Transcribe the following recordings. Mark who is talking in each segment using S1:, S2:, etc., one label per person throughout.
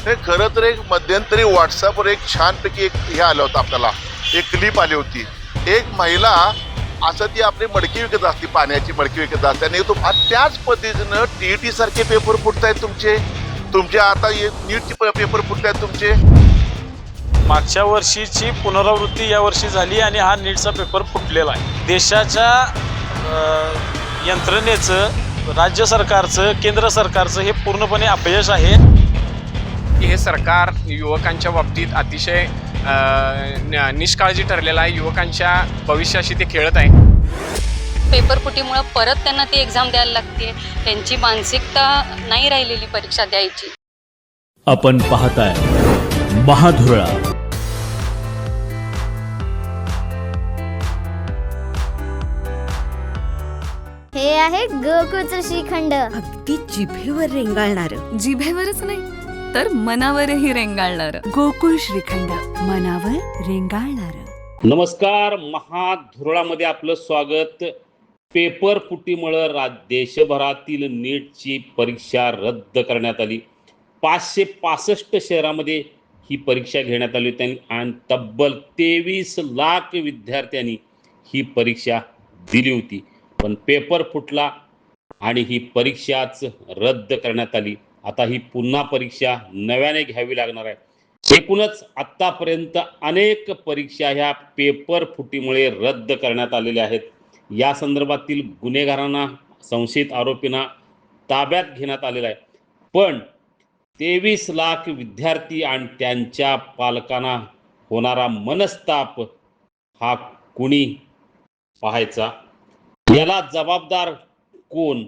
S1: हे खरं तर एक मध्यंतरी व्हॉट्सअपवर एक छानपैकी एक हे आलं होतं, आपल्याला एक क्लिप आली होती. एक महिला असं ती आपली मडकी विकत असते, पाण्याची मडकी विकत असते आणि त्याच पद्धतीनं TET सारखे पेपर फुटतायत तुमचे आता नीटचे पेपर फुटतायत तुमचे.
S2: मागच्या वर्षीची पुनरावृत्ती या वर्षी झाली आणि हा नीटचा पेपर फुटलेला आहे. देशाच्या यंत्रणेचं, राज्य सरकारचं, केंद्र सरकारचं हे पूर्णपणे अपयश आहे.
S3: की हे सरकार युवकांच्या बाबतीत अतिशय निष्काळजी ठरलेलं आहे. युवकांच्या भविष्याशी ते खेळत आहे.
S4: पेपरफुटीमुळं परत त्यांना ती एक्झाम द्यायला लागते. त्यांची मानसिकता नाही राहिलेली परीक्षा द्यायची.
S5: आपण पाहताय महाधुरळा.
S6: हे आहे गोकुळचं श्रीखंड.
S7: अगदी जिभेवर रेंगाळणार.
S8: जिभेवरच नाही तर मनावरही रेंगाळणार. गोकुळ श्रीखंड, मनावर रेंगाळणार.
S9: नमस्कार, महाधुरळामध्ये आपलं स्वागत. पेपर फुटीमुळं देशभरातील नीटची परीक्षा रद्द करण्यात आली. 565 शहरामध्ये ही परीक्षा घेण्यात आली होती आणि तब्बल 23 लाख विद्यार्थ्यांनी ही परीक्षा दिली होती. पण पेपर फुटला आणि ही परीक्षाच रद्द करण्यात आली. आता ही पुन्हा परीक्षा नव्याने घ्यावी लागणार आहे. एकूणच आत्तापर्यंत अनेक परीक्षा ह्या पेपर फुटीमुळे रद्द करण्यात आलेल्या आहेत. या संदर्भातील गुन्हेगारांना, संशयित आरोपींना ताब्यात घेण्यात आलेला आहे. पण 23 लाख विद्यार्थी आणि त्यांच्या पालकांना होणारा मनस्ताप हा कुणी पाहायचा? याला जबाबदार कोण?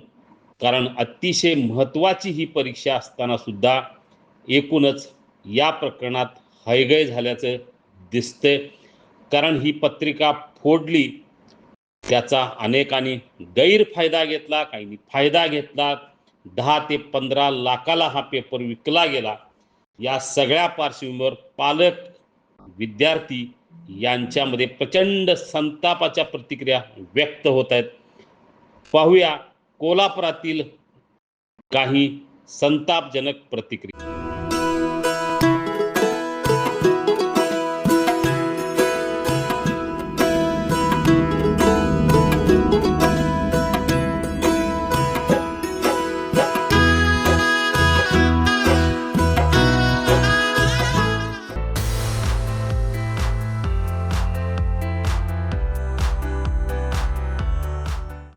S9: कारण अतिशय महत्त्वाची ही परीक्षा असताना सुद्धा एकूणच या प्रकरणात हयगय झाल्याचं दिसतंय. कारण ही पत्रिका फोडली, त्याचा अनेकांनी गैरफायदा घेतला, काहींनी फायदा घेतला. 10 ते 15 लाखाला हा पेपर विकला गेला. या सगळ्या पार्श्वभूमीवर पालक, विद्यार्थी यांच्यामध्ये प्रचंड संतापाच्या प्रतिक्रिया व्यक्त होत आहेत. पाहूया कोल्हापुरातील काही संतापजनक प्रतिक्रिया.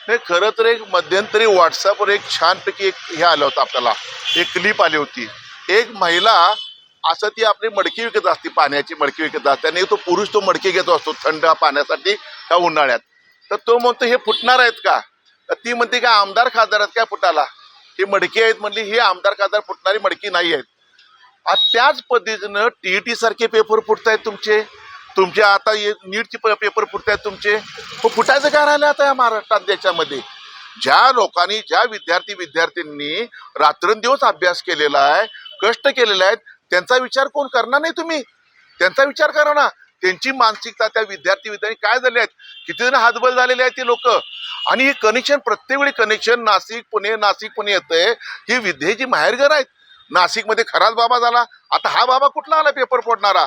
S1: हे खरं तर एक मध्यंतरी व्हॉट्सअपवर एक छानपैकी एक हे आलं होतं, आपल्याला एक क्लिप आली होती. एक महिला असं ती आपली मडकी विकत असते, पाण्याची मडकी विकत असते आणि तो पुरुष तो मडकी घेत असतो थंड पाण्यासाठी त्या उन्हाळ्यात. तर तो म्हणतो हे फुटणार आहेत का? तर ती म्हणते का आमदार खासदार आहेत काय फुटाला? ही मडकी आहेत म्हणली, ही आमदार खासदार फुटणारी मडकी नाही आहेत. त्याच पद्धतीनं TET सारखे पेपर फुटतायत तुमचे आता नीटचे पेपर फुटतायत तुमचे. फुटायचं काय राहिलं आता या महाराष्ट्रात, देशामध्ये? ज्या लोकांनी, ज्या विद्यार्थ्यांनी रात्रंदिवस अभ्यास केलेला आहे, कष्ट केलेले आहेत, त्यांचा विचार कोण करणार नाही? तुम्ही त्यांचा विचार करा ना. त्यांची मानसिकता, त्या विद्यार्थी काय झाले आहेत, किती जण हातबल झालेले आहेत ती लोक. आणि हे कनेक्शन, प्रत्येक वेळी कनेक्शन नाशिक पुणे येतंय. ही विद्येची माहेरघर आहेत. नाशिकमध्ये खराच बाबा झाला, आता हा बाबा कुठला आला पेपर फोडणारा?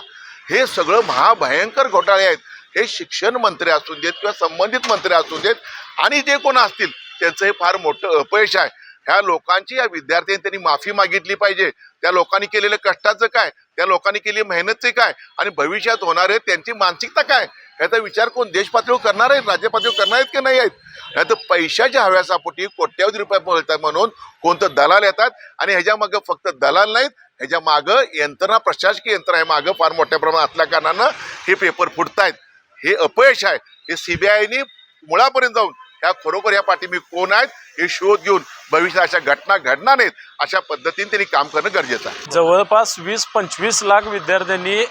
S1: हे सगळं महाभयंकर घोटाळे आहेत. हे शिक्षण मंत्री असू देत किंवा संबंधित मंत्री असू देत आणि जे कोण असतील, त्यांचं हे फार मोठं अपयश आहे. ह्या लोकांची, या विद्यार्थ्यांनी त्यांनी माफी मागितली पाहिजे. त्या लोकांनी केलेलं कष्टाचं काय, त्या लोकांनी केलेली मेहनतचे काय आणि भविष्यात होणारे त्यांची मानसिकता काय, ह्याचा विचार कोण देश पातळीवर करणार आहेत, राज्य पातळीवर करणार आहेत की नाही आहेत? नाही तर पैशाच्या हव्यासापोटी कोट्यावधी रुपये मिळतात म्हणून कोणतं दलाल येतात आणि ह्याच्या मागं फक्त दलाल नाहीत, ह्याच्या मागं यंत्रणा, प्रशासकीय यंत्रणा आहे मागं फार मोठ्या प्रमाणात असल्या कारणानं हे पेपर फुटतायत. हे अपयश आहे. हे CBIने मुळापर्यंत जाऊन ह्या खरोखर या पाठीमागे कोण आहेत हे शोध घेऊन भविष्यात अशा घटना घडणार नाहीत अशा पद्धतीने त्यांनी काम करणं गरजेचं आहे.
S2: जवळपास 20-25 लाख विद्यार्थ्यांनी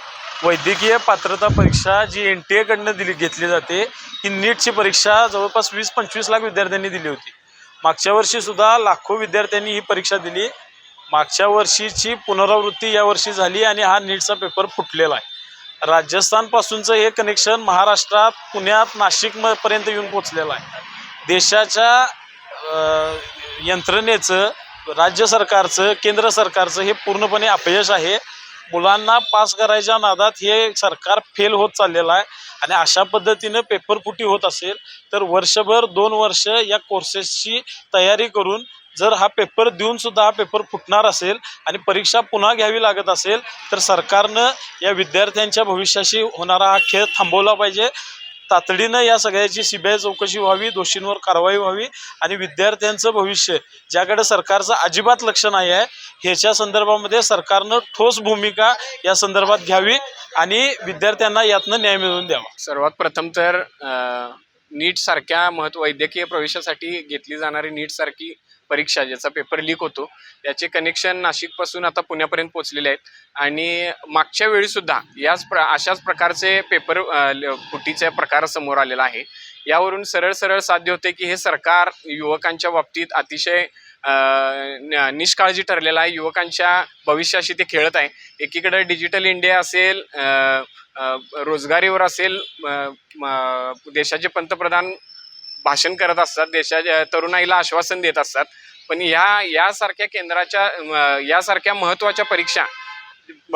S2: वैद्यकीय पात्रता परीक्षा जी NTA कडनं घेतली जाते, ही नीटची परीक्षा जवळपास 20-25 लाख विद्यार्थ्यांनी दिली होती. मागच्या वर्षी सुद्धा लाखो विद्यार्थ्यांनी ही परीक्षा दिली. मागच्या वर्षीची पुनरावृत्ती या वर्षी झाली आणि हा नीटचा पेपर फुटलेला आहे. राजस्थानपासूनचं हे कनेक्शन महाराष्ट्रात, पुण्यात, नाशिकपर्यंत येऊन पोचलेलं आहे. देशाच्या यंत्रणेचं, राज्य सरकारचं, केंद्र सरकारचं हे पूर्णपणे अपयश आहे. मुलांना पास करायच्या नादात हे सरकार फेल होत चाललेलं आहे आणि अशा पद्धतीनं पेपरफुटी होत असेल तर वर्षभर 2 वर्ष या कोर्सेसची तयारी करून जर हा पेपर देऊन सुद्धा हा पेपर फुटणार असेल आणि परीक्षा पुन्हा घ्यावी लागत असेल तर सरकारनं या विद्यार्थ्यांच्या भविष्याशी होणारा हा खेळ थांबवला पाहिजे. तातडीनं या सगळ्याची CBI चौकशी व्हावी, दोषींवर कारवाई व्हावी आणि विद्यार्थ्यांचं भविष्य ज्याकडे सरकारचं अजिबात लक्ष नाही आहे ह्याच्या संदर्भामध्ये सरकारनं ठोस भूमिका या संदर्भात घ्यावी आणि विद्यार्थ्यांना यातनं न्याय मिळवून द्यावा.
S3: सर्वात प्रथम तर नीट सारख्या वैद्यकीय प्रवेशासाठी घेतली जाणारी नीट सारखी परीक्षा ज्याचा पेपर लीक होतो याचे कनेक्शन नाशिकपासून आता पुण्यापर्यंत पोहोचलेले आहेत आणि मागच्या वेळीसुद्धा अशाच प्रकारचे पेपर फुटीचे प्रकार समोर आलेला आहे. यावरून सरळ साध्य होते की हे सरकार युवकांच्या बाबतीत अतिशय निष्काळजी ठरलेला आहे. युवकांच्या भविष्याशी ते खेळत आहे. एकीकडे डिजिटल इंडिया असेल, रोजगारीवर असेल, देशाचे पंतप्रधान भाषण करत असतात, देशाच्या तरुणाईला आश्वासन देत असतात, पण यासारख्या केंद्राच्या यासारख्या महत्त्वाच्या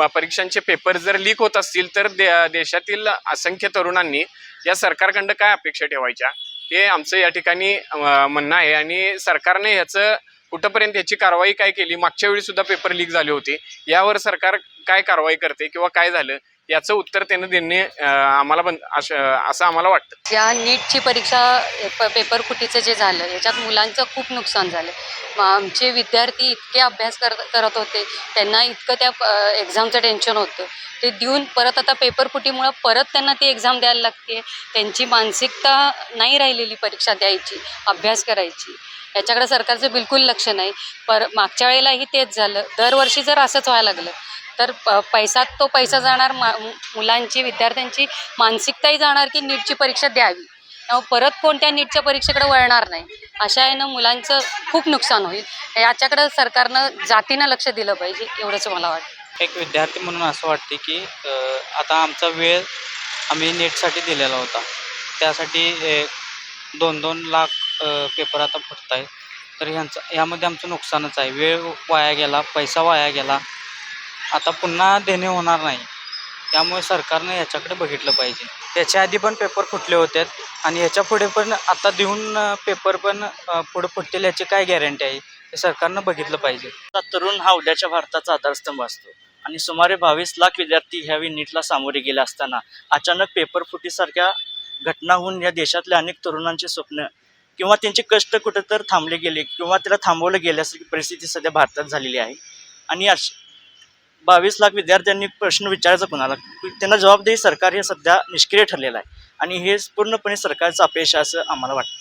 S3: परीक्षांचे पेपर जर लीक होत असतील तर देशातील असंख्य तरुणांनी या सरकारकडं काय अपेक्षा ठेवायच्या हे आमचं या ठिकाणी म्हणणं आहे. आणि सरकारने ह्याचं कुठंपर्यंत ह्याची कारवाई काय केली, मागच्या वेळी सुद्धा पेपर लीक झाले होते, यावर सरकार काय कारवाई करते किंवा काय झालं याचं उत्तर त्यानं देणे आम्हाला असं आम्हाला वाटतं.
S4: या नीटची परीक्षा पेपर फुटीचं जे झालं याच्यात मुलांचं खूप नुकसान झालं. आमचे विद्यार्थी इतके अभ्यास करत होते, त्यांना इतकं त्या एक्झामचं टेन्शन होतं, ते देऊन परत आता पेपर फुटीमुळं परत त्यांना ती एक्झाम द्यायला लागते. त्यांची मानसिकता नाही राहिलेली परीक्षा द्यायची, अभ्यास करायची. याच्याकडे सरकारचं बिलकुल लक्ष नाही. मागच्या वेळेलाही तेच झालं. दरवर्षी जर असंच व्हायला लागलं तर पैसा जाणार, मुलांची विद्यार्थ्यांची मानसिकताही जाणार की नीटची परीक्षा द्यावी, परत कोणत्या नीटच्या परीक्षेकडे वळणार नाही. अशा यानं मुलांचं खूप नुकसान होईल. याच्याकडं सरकारनं जातीनं लक्ष दिलं पाहिजे एवढंच मला वाटतं.
S10: एक विद्यार्थी म्हणून असं वाटते की आता आमचा वेळ आम्ही नीटसाठी दिलेला होता, त्यासाठी 2-2 लाख पेपर आता फुटत आहे. तर यामध्ये आमचं नुकसानच आहे. वेळ वाया गेला, पैसा वाया गेला, आता पुन्हा देणे होणार नाही. त्यामुळे सरकारनं याच्याकडे बघितलं पाहिजे. त्याच्या आधी पण पेपर फुटले होते आणि ह्याच्या पुढे पण आता देऊन पेपर पण पुढे फुटतील याची काय गॅरंटी आहे हे सरकारनं बघितलं पाहिजे.
S11: तरुण हा उद्याच्या भारताचा आधारस्तंभ असतो आणि सुमारे 22 लाख विद्यार्थी ह्यावेळी नीटला सामोरे गेले असताना अचानक पेपर फुटीसारख्या घटना होऊन या देशातल्या अनेक तरुणांची स्वप्न किंवा त्यांचे कष्ट कुठं तर थांबले गेले किंवा त्याला थांबवलं गेल्यासारखी परिस्थिती सध्या भारतात झालेली आहे. आणि 22 लाख विद्यार्थ्यांनी प्रश्न विचारायचा कोणाला, त्यांना जबाबदारी सरकार हे सध्या निष्क्रिय ठरलेलं आहे आणि हे पूर्णपणे सरकारचं अपयश असं आम्हाला वाटतं.